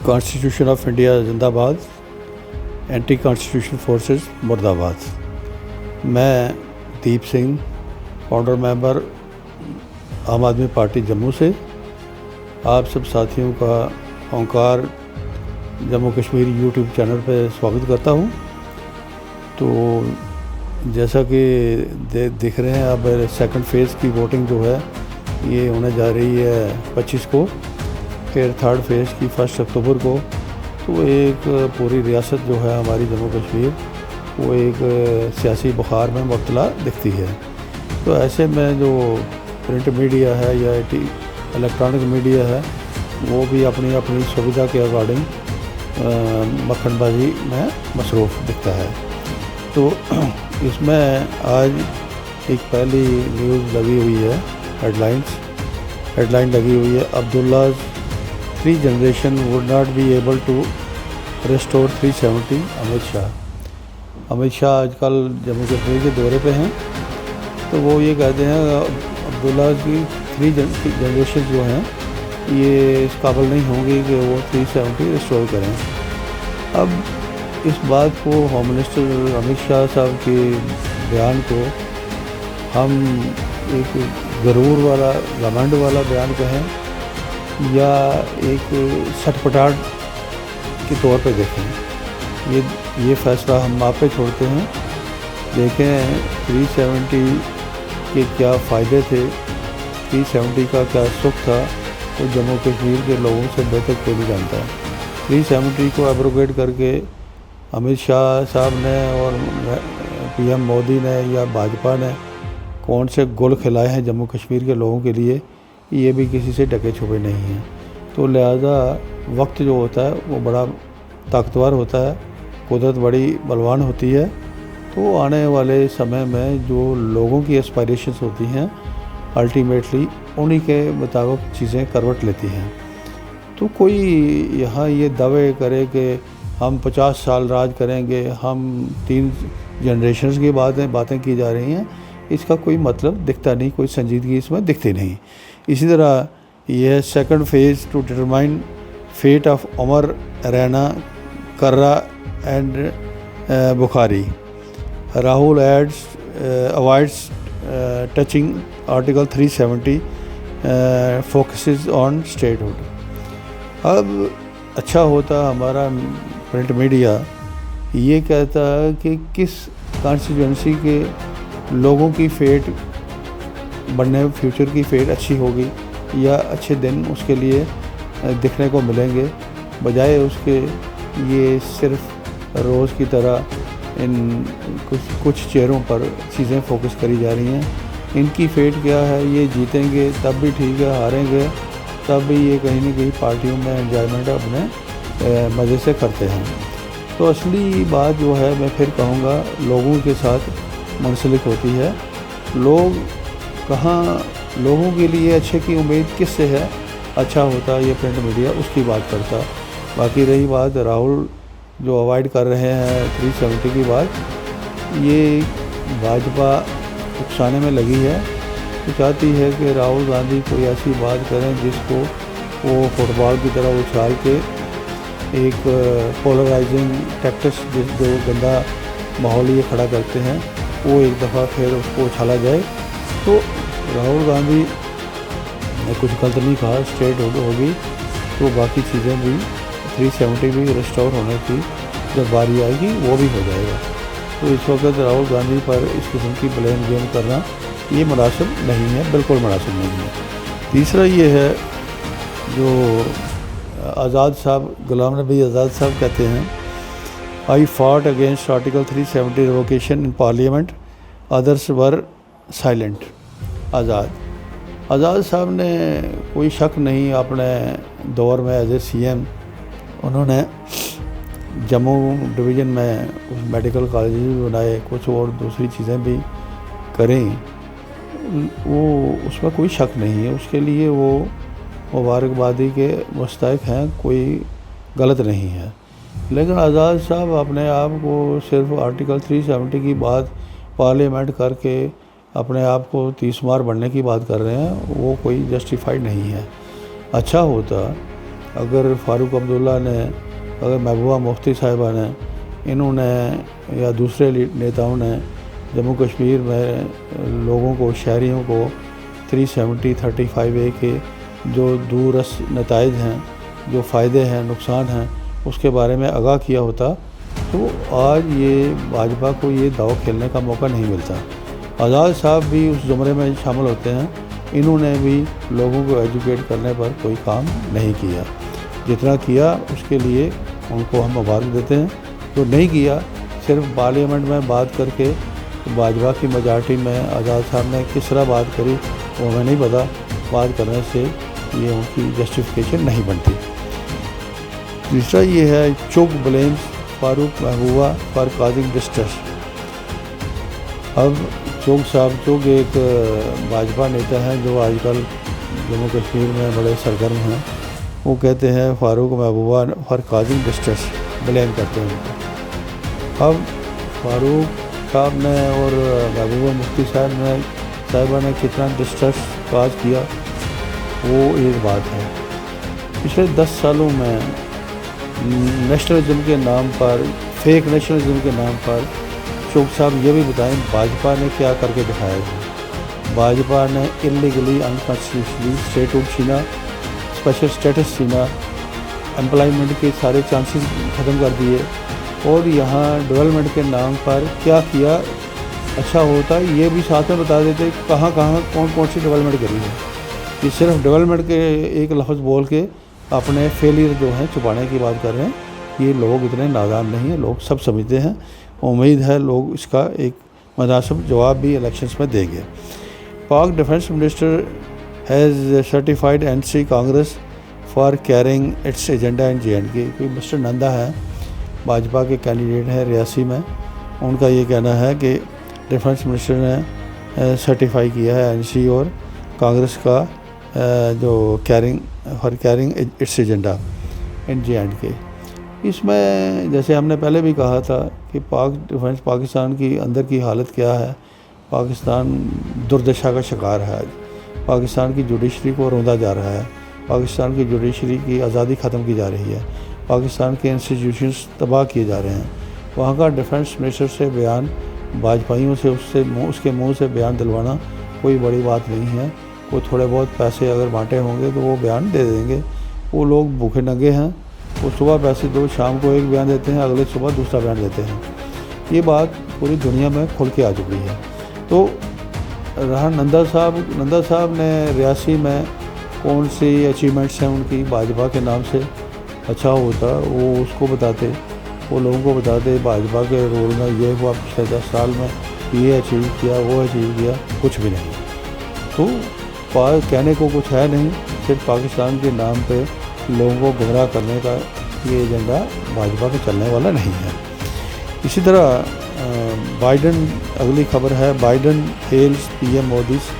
Constitution of India زندہ باد، anti constitution forces مرد آباد۔ میں دیپ سنگھ، فاؤنڈر ممبر عام آدمی پارٹی جموں سے آپ سب ساتھیوں کا اومکار جموں کشمیر یوٹیوب چینل پہ سواگت کرتا ہوں۔ تو جیسا کہ دیکھ رہے ہیں اب سیکنڈ فیز کی ووٹنگ جو ہے یہ ہونے جا رہی ہے 25 کو، پھر تھرڈ فیز کی 1 اکتوبر کو۔ تو ایک پوری ریاست جو ہے ہماری جموں کشمیر وہ ایک سیاسی بخار میں مبتلا دکھتی ہے۔ تو ایسے میں جو پرنٹ میڈیا ہے یا الیکٹرانک میڈیا ہے وہ بھی اپنی اپنی سویدھا کے اکارڈنگ مکھن بازی میں مصروف دکھتا ہے۔ تو اس میں آج ایک پہلی نیوز لگی ہوئی ہے، ہیڈ لائن لگی ہوئی ہے، عبداللہ's 3 generation would not be able to restore 370 Amit Shah آج کل جموں کشمیر کے دورے پہ ہیں۔ تو وہ یہ کہتے ہیں عبداللہ کی 3 جنریشن جو ہیں یہ اس قابل نہیں ہوں گی کہ وہ 370 ریسٹور کریں۔ اب اس بات کو ہوم منسٹر امت شاہ صاحب کے بیان کو ہم ایک غرور والا گھمنڈ والا بیان کہیں یا ایک سٹ پٹاٹ کے طور پہ دیکھیں، یہ فیصلہ ہم آپ پہ چھوڑتے ہیں۔ دیکھیں 370 کے کیا فائدے تھے، 370 کا کیا سکھ تھا، وہ جموں کشمیر کے لوگوں سے بہتر کوئی نہیں جانتا ہے۔ 370 کو ایبروگیٹ کر کے امت شاہ صاحب نے اور پی ایم مودی نے یا بھاجپا نے کون سے گل کھلائے ہیں جموں کشمیر کے لوگوں کے لیے، یہ بھی کسی سے ڈکے چھپے نہیں ہیں۔ تو لہذا وقت جو ہوتا ہے وہ بڑا طاقتور ہوتا ہے، قدرت بڑی بلوان ہوتی ہے۔ تو آنے والے سمے میں جو لوگوں کی اسپائریشنز ہوتی ہیں الٹیمیٹلی انہی کے مطابق چیزیں کروٹ لیتی ہیں۔ تو کوئی یہاں یہ دعوے کرے کہ ہم 50 سال راج کریں گے، ہم 3 جنریشنز کی باتیں کی جا رہی ہیں، اس کا کوئی مطلب دکھتا نہیں، کوئی سنجیدگی اس میں دکھتی نہیں۔ اسی طرح یہ second phase to determine fate of Omar Raina Karra and Bukhari, Rahul avoids touching article 370 focuses on statehood. اب اچھا ہوتا ہمارا پرنٹ میڈیا یہ کہتا ہے کہ کس کانسٹیٹوئنسی کے لوگوں کی فیٹ بننے، فیوچر کی فیٹ اچھی ہوگی یا اچھے دن اس کے لیے دکھنے کو ملیں گے، بجائے اس کے یہ صرف روز کی طرح ان کچھ چہروں پر چیزیں فوکس کری جا رہی ہیں۔ ان کی فیٹ کیا ہے، یہ جیتیں گے تب بھی ٹھیک ہے، ہاریں گے تب بھی یہ کہیں نہ کہیں پارٹیوں میں انجوائمنٹ اپنے مزے سے کرتے ہیں۔ تو اصلی بات جو ہے میں پھر کہوں گا لوگوں کے ساتھ منسلک ہوتی ہے۔ لوگ کہاں لوگوں کے لیے اچھے کی امید کس سے ہے، اچھا ہوتا یہ پرنٹ میڈیا اس کی بات کرتا۔ باقی رہی بات راہل جو اوائڈ کر رہے ہیں 370 کی بات، یہ بھاجپا اکسانے میں لگی ہے، وہ چاہتی ہے کہ راہل گاندھی کوئی ایسی بات کریں جس کو وہ فٹ بال کی طرح اچھال کے ایک پولرائزنگ ٹیکٹس جو گندا ماحول یہ کھڑا کرتے ہیں وہ ایک دفعہ پھر اس کو اچھالا جائے۔ تو راہل گاندھی نے کچھ غلط نہیں کہا، اسٹیٹ ہوگی تو باقی چیزیں بھی 370 بھی ریسٹور ہونے کی جب باری آئے گی وہ بھی ہو جائے گا۔ تو اس وقت راہل گاندھی پر اس قسم کی بلیم گیم کرنا یہ مناسب نہیں ہے، بالکل مناسب نہیں ہے۔ تیسرا یہ ہے جو آزاد صاحب، غلام نبی آزاد صاحب کہتے ہیں I fought against article 370 revocation in parliament, others were silent. Azad صاحب نے کوئی شک نہیں اپنے دور میں ایز اے سی ایم انہوں نے جموں ڈویژن میں میڈیکل کالجز بھی بنائے، کچھ اور دوسری چیزیں بھی کریں، وہ اس میں کوئی شک نہیں ہے، اس کے لیے وہ مبارکبادی کے مستحق ہیں، کوئی غلط نہیں ہے۔ لیکن آزاد صاحب اپنے آپ کو صرف آرٹیکل 370 کی بات پارلیمنٹ کر کے اپنے آپ کو 30 مار بننے کی بات کر رہے ہیں، وہ کوئی جسٹیفائڈ نہیں ہے۔ اچھا ہوتا اگر فاروق عبداللہ نے، اگر محبوبہ مفتی صاحبہ نے، انہوں نے یا دوسرے نیتاؤں نے جموں کشمیر میں لوگوں کو، شہریوں کو 370-35A کے جو دورس نتائج ہیں، جو فائدے ہیں، نقصان ہیں، اس کے بارے میں آگاہ کیا ہوتا تو آج یہ بھاجپا کو یہ داؤ کھیلنے کا موقع نہیں ملتا۔ آزاد صاحب بھی اس زمرے میں شامل ہوتے ہیں، انہوں نے بھی لوگوں کو ایجوکیٹ کرنے پر کوئی کام نہیں کیا، جتنا کیا اس کے لیے ان کو ہم مبارک دیتے ہیں۔ جو نہیں کیا، صرف پارلیمنٹ میں بات کر کے بھاجپا کی میجارٹی میں آزاد صاحب نے کس طرح بات کری وہ ہمیں نہیں پتہ، بات کرنے سے یہ ان کی جسٹیفیکیشن نہیں بنتی۔ تیسرا یہ ہے چوک بلیمز فاروق محبوبہ فار کازنگ ڈسٹریس۔ اب چوک صاحب، چوک ایک بھاجپا نیتا ہیں جو آج کل جموں کشمیر میں بڑے سرگرم ہیں، وہ کہتے ہیں فاروق محبوبہ فار کازنگ ڈسٹریس، بلیم کرتے ہیں۔ اب فاروق صاحب نے اور محبوبہ مفتی صاحبہ نے کتنا ڈسٹریس کاز کیا وہ ایک بات ہے۔ پچھلے 10 سالوں میں نیشنلزم کے نام پر، فیک نیشنلزم کے نام پر چوک صاحب یہ بھی بتائیں بھاجپا نے کیا کر کے دکھایا ہے۔ بھاجپا نے انلیگلی، انکانسٹیٹیوشنلی اسٹیٹہڈ چھینا، اسپیشل اسٹیٹس چھینا، امپلائمنٹ کے سارے چانسز ختم کر دیے، اور یہاں ڈیولپمنٹ کے نام پر کیا کیا۔ اچھا ہوتا یہ بھی ساتھ میں بتا دیتے کہاں کہاں کون کون سی ڈیولپمنٹ کری ہے۔ یہ صرف ڈیولپمنٹ کے ایک لفظ بول کے اپنے فیلئر جو ہیں چھپانے کی بات کر رہے ہیں۔ یہ لوگ اتنے نادان نہیں ہیں، لوگ سب سمجھتے ہیں۔ امید ہے لوگ اس کا ایک مناسب جواب بھی الیکشنز میں دیں گے۔ Pak defence minister has certified NC Congress for carrying its agenda in JNK۔ کوئی مسٹر نندا ہے، بھاجپا کے کینڈیڈیٹ ہیں ریاسی میں، ان کا یہ کہنا ہے کہ ڈیفنس منسٹر نے سرٹیفائی کیا ہے NC اور کانگریس کا جو carrying its agenda in JNK۔ اس میں جیسے ہم نے پہلے بھی کہا تھا کہ پاکستان کی اندر کی حالت کیا ہے۔ پاکستان دردشا کا شکار ہے آج، پاکستان کی جوڈیشری کو روندا جا رہا ہے، پاکستان کی جوڈیشری کی آزادی ختم کی جا رہی ہے، پاکستان کے انسٹیٹیوشنز تباہ کیے جا رہے ہیں۔ وہاں کا ڈیفنس منسٹر سے بیان، بھاجپائیوں سے اس کے منہ سے بیان دلوانا کوئی بڑی بات نہیں ہے۔ وہ تھوڑے بہت پیسے اگر بانٹے ہوں گے تو وہ بیان دے دیں گے۔ وہ لوگ بھوکے ننگے ہیں، وہ صبح پیسے دو، شام کو ایک بیان دیتے ہیں، اگلے صبح دوسرا بیان دیتے ہیں۔ یہ بات پوری دنیا میں کھل کے آ چکی ہے۔ تو رہا نندا صاحب نے ریاسی میں کون سی اچیومنٹس ہیں ان کی بھاجپا کے نام سے، اچھا ہوتا وہ اس کو بتاتے، وہ لوگوں کو بتاتے بھاجپا کے رول میں یہ ہوا، پچھلے 10 سال میں یہ اچیو کیا، وہ اچیو کیا، کچھ بھی نہیں۔ تو کہنے کو کچھ ہے نہیں، صرف پاکستان کے نام پہ لوگوں کو گمراہ کرنے کا یہ ایجنڈا بھاجپا کا چلنے والا نہیں ہے۔ اسی طرح بائیڈن، اگلی خبر ہے، Biden hails PM Modi's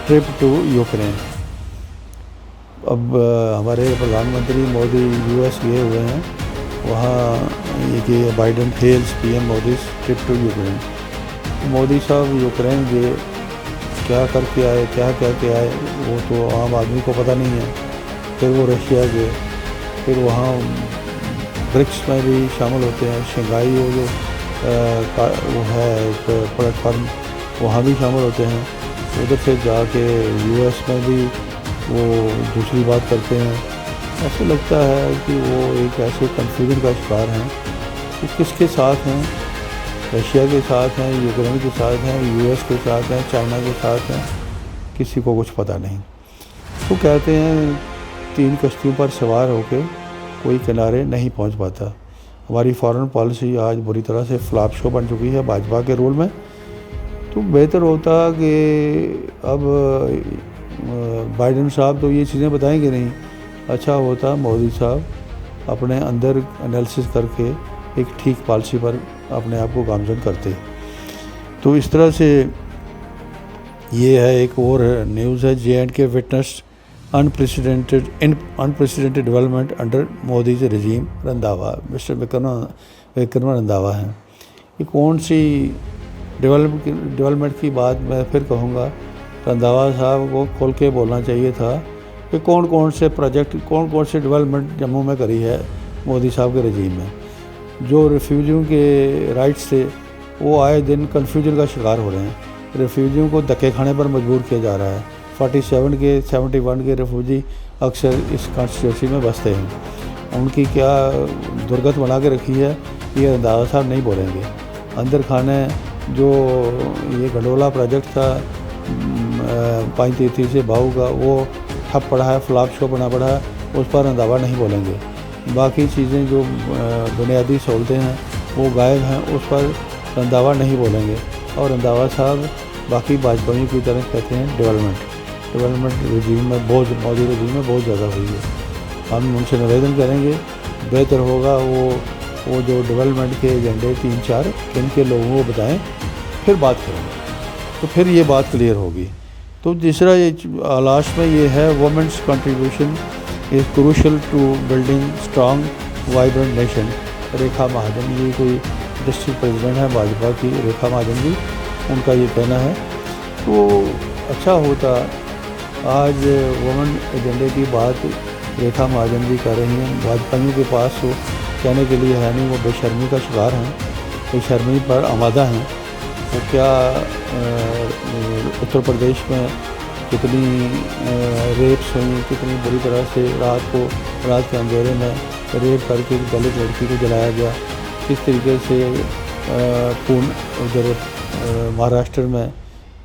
trip to Ukraine. اب ہمارے پردھان منتری مودی US گئے ہوئے ہیں، وہاں یہ کہ Biden hails PM Modi's trip to Ukraine. Modi صاحب یوکرین گئے، کیا کر کے آئے، کیا کہہ کے آئے وہ تو عام آدمی کو پتہ نہیں ہے۔ پھر وہ رشیا گئے، پھر وہاں برکس میں بھی شامل ہوتے ہیں، شنگھائی وہ جو وہ ہے ایک پلیٹ فارم، وہاں بھی شامل ہوتے ہیں۔ ادھر سے جا کے US میں بھی وہ دوسری بات کرتے ہیں۔ ایسے لگتا ہے کہ وہ ایک ایسے کنفیوژن کا شکار ہیں کہ کس کے ساتھ ہیں، رشیا کے ساتھ ہیں، یوکرین کے ساتھ ہیں، US کے ساتھ ہیں، چائنا کے ساتھ ہیں، کسی کو کچھ پتہ نہیں۔ تو کہتے ہیں 3 کشتیوں پر سوار ہو کے کوئی کنارے نہیں پہنچ پاتا۔ ہماری فارن پالیسی آج بری طرح سے فلاپ شو بن چکی ہے بھاجپا کے رول میں۔ تو بہتر ہوتا کہ اب بائیڈن صاحب تو یہ چیزیں بتائیں گے نہیں، اچھا ہوتا مودی صاحب اپنے اندر انالیسس کر کے ایک ٹھیک پالیسی پر اپنے آپ کو گامزن کرتے۔ تو اس طرح سے یہ ہے ایک اور نیوز ہے، JNK witness unprecedented development under Modi's regime, Randhawa, mister Vikrama Randhawa ہیں۔ یہ کون سی ڈیولپمنٹ کی بات میں پھر کہوں گا، رنداوا صاحب کو کھول کے بولنا چاہیے تھا کہ کون سے پروجیکٹ کون سے ڈیولپمنٹ جموں میں کری ہے مودی صاحب کے رجیم میں. جو ریفیوجیوں کے رائٹس تھے وہ آئے دن کنفیوژن کا شکار ہو رہے ہیں. ریفیوجیوں کو دھکے کھانے پر مجبور کیا جا رہا ہے. 71 کے ریفیوجی اکثر اس کانسٹیٹیوسی میں بستے ہیں. ان کی کیا درگت بنا کے رکھی ہے یہ رنداوا صاحب نہیں بولیں گے. اندر کھانے جو یہ گنڈولا پروجیکٹ تھا 533 سے باؤ کا وہ ٹھپ پڑا ہے, فلاپ شو بنا پڑا ہے, اس پر رنداوا نہیں بولیں گے. باقی چیزیں جو بنیادی سہولتیں ہیں وہ غائب ہیں, اس پر رنداوا نہیں بولیں گے. اور رنداوا صاحب باقی باجپئی کی طرح کہتے ہیں ڈیولپمنٹ رجیم میں مودی رجیم میں بہت زیادہ ہوئی ہے. ہم ان سے نویدن کریں گے بہتر ہوگا وہ جو ڈیولپمنٹ کے ایجنڈے 3-4 ان کے لوگوں کو بتائیں, پھر بات کریں گے تو پھر یہ بات کلیئر ہوگی. تو تیسرا یہ لاسٹ میں یہ ہے women's contribution is crucial to building strong vibrant nation. Rekha Mahajan یہ کوئی ڈسٹرکٹ پریزیڈنٹ ہے بھاجپا کی, ریکھا مہاجن جی, ان کا یہ کہنا ہے. تو اچھا ہوتا آج وومن ایجنڈے کی بات ریکھا مہاجن جی کر رہی ہیں. بھاجپائیوں کے پاس وہ کہنے کے لیے ہے نہیں, وہ بے شرمی کا شکار ہیں, بے شرمی پر آمادہ ہیں. وہ کیا اتر پردیش میں کتنی ریپس ہوئیں, کتنی بری طرح سے رات کے اندھیرے میں ریپ کر کے دلت لڑکی کو جلایا گیا, کس طریقے سے ادھر مہاراشٹر میں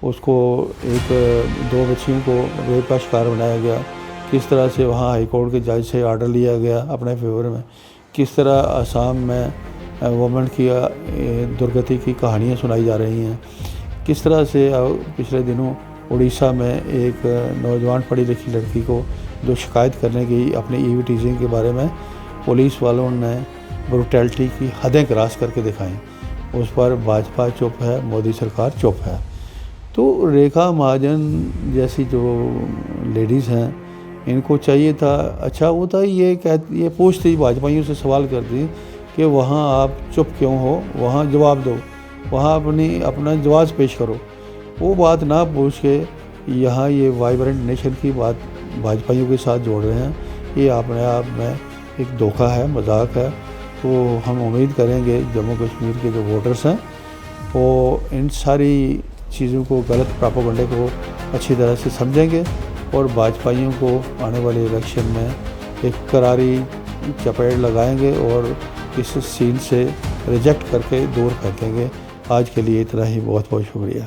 اس کو 2 بچیوں کو ریپ کا شکار بنایا گیا, کس طرح سے وہاں ہائی کورٹ کے جج سے آرڈر لیا گیا اپنے فیور میں, کس طرح آسام میں وومن کی درگتی کی کہانیاں سنائی جا رہی ہیں, کس طرح سے پچھلے دنوں اڑیسہ میں ایک نوجوان پڑھی لکھی لڑکی کو جو شکایت کرنے گئی اپنی ای وی ٹیزنگ کے بارے میں, پولیس والوں نے بروٹیلٹی کی حدیں کراس کر کے دکھائیں. اس پر بھاجپا چپ ہے, مودی سرکار چپ ہے. تو ریکھا مہاجن جیسی جو لیڈیز ہیں ان کو چاہیے تھا, اچھا ہوتا یہ پوچھتی بھاجپائیوں سے سوال کرتی کہ وہاں آپ چپ کیوں ہو, وہاں جواب دو, وہاں اپنا جواز پیش کرو. وہ بات نہ پوچھ کے یہاں یہ وائبرنٹ نیشن کی بات بھاجپائیوں کے ساتھ جوڑ رہے ہیں. یہ اپنے آپ میں ایک دھوکہ ہے, مذاق ہے. تو ہم امید کریں گے جموں کشمیر کے جو ووٹرز ہیں وہ ان ساری چیزوں کو, غلط پراپوگنڈے کو اچھی طرح سے سمجھیں گے اور بھاجپائیوں کو آنے والے الیکشن میں ایک کراری چپیڑ لگائیں گے اور اس سین سے ریجیکٹ کر کے دور پھینکیں گے. آج کے لیے اتنا ہی, بہت بہت شکریہ.